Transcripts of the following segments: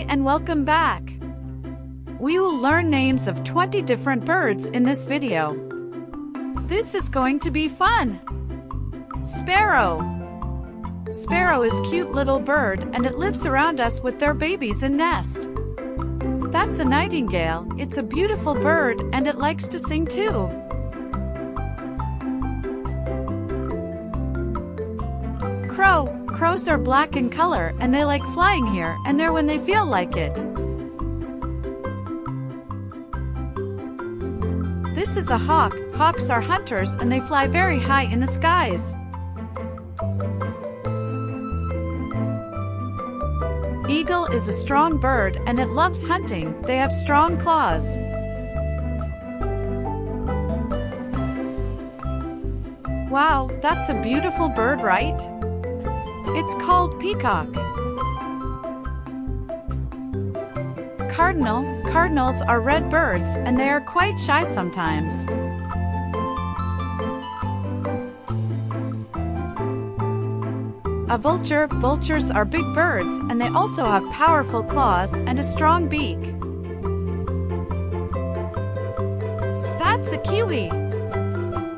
and welcome back. We will learn names of 20 different birds in this video. This is going to be fun. Sparrow. Sparrow is a cute little bird and it lives around us with their babies in nest. That's a nightingale. It's a beautiful bird and it likes to sing too. Crow. Crows are black in color and they like flying here and there when they feel like it. This is a hawk. Hawks are hunters and they fly very high in the skies. Eagle is a strong bird and it loves hunting. They have strong claws. Wow, that's a beautiful bird, right? It's called peacock. Cardinal. Cardinals are red birds and they are quite shy sometimes. A vulture. Vultures are big birds and they also have powerful claws and a strong beak. That's a kiwi.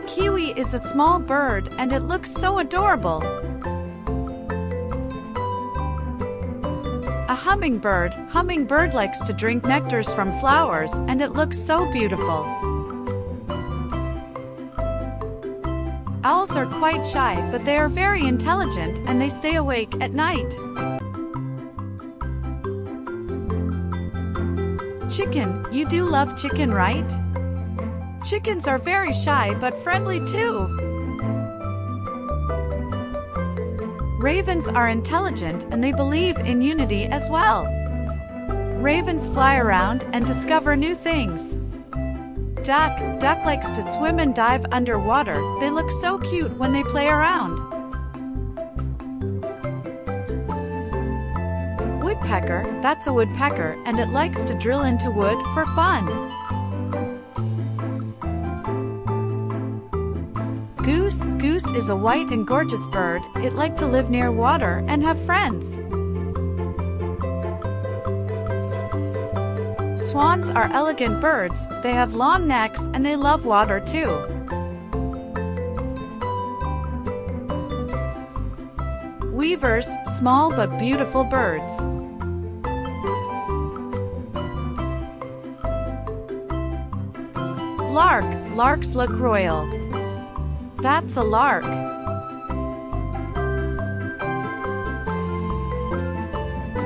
Kiwi is a small bird and it looks so adorable. A hummingbird. Hummingbird likes to drink nectars from flowers and it looks so beautiful. Owls are quite shy, but they are very intelligent and they stay awake at night. Chicken. You do love chicken, right? Chickens are very shy but friendly too. Ravens are intelligent and they believe in unity as well. Ravens fly around and discover new things. Duck. Duck likes to swim and dive underwater. They look so cute when they play around. Woodpecker. That's a woodpecker and it likes to drill into wood for fun. Goose. Goose is a white and gorgeous bird. It likes to live near water and have friends. Swans are elegant birds. They have long necks and they love water too. Weavers. Small but beautiful birds. Lark. Larks look royal. That's a lark.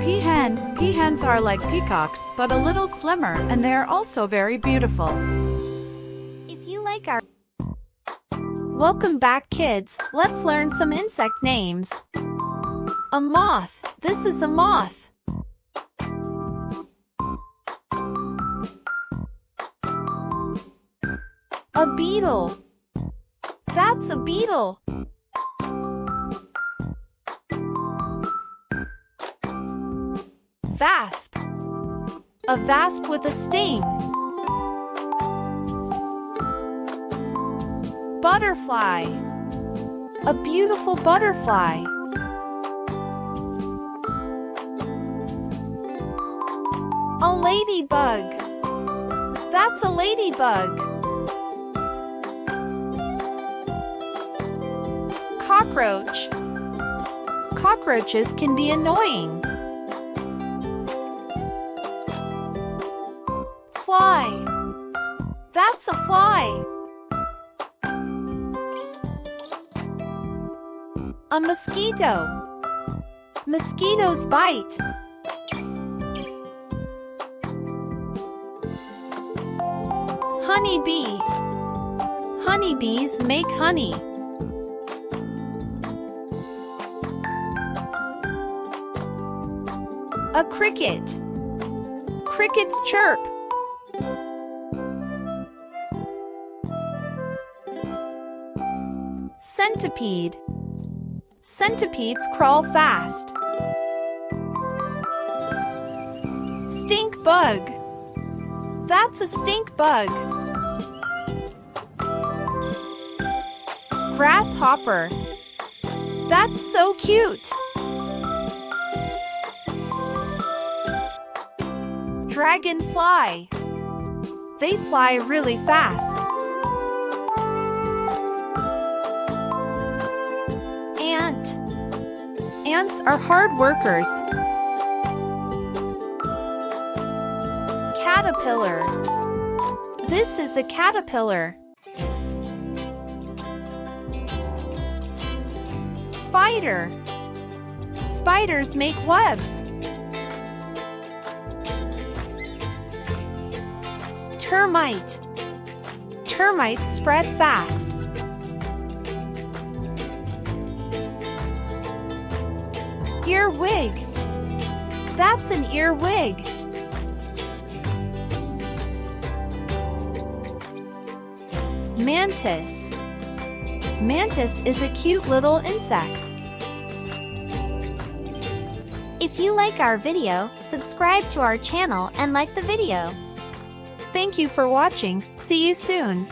Peahen. Peahens are like peacocks, but a little slimmer, and they are also very beautiful. If you like our... Welcome back, kids. Let's learn some insect names. A moth. This is a moth. A beetle. That's a beetle. Vasp. A vasp with a sting. Butterfly. A beautiful butterfly. A ladybug. That's a ladybug. Cockroach. Cockroaches can be annoying. Fly. That's a fly. A mosquito. Mosquitoes bite. Honeybee. Honeybees make honey. A cricket. Crickets chirp. Centipede. Centipedes crawl fast. Stink bug. That's a stink bug. Grasshopper. That's so cute. Dragonfly. They fly really fast. Ant. Ants are hard workers. Caterpillar. This is a caterpillar. Spider. Spiders make webs. Termite. Termites spread fast. Earwig. That's an earwig. Mantis. Mantis is a cute little insect. If you like our video, subscribe to our channel and like the video. Thank you for watching. See you soon.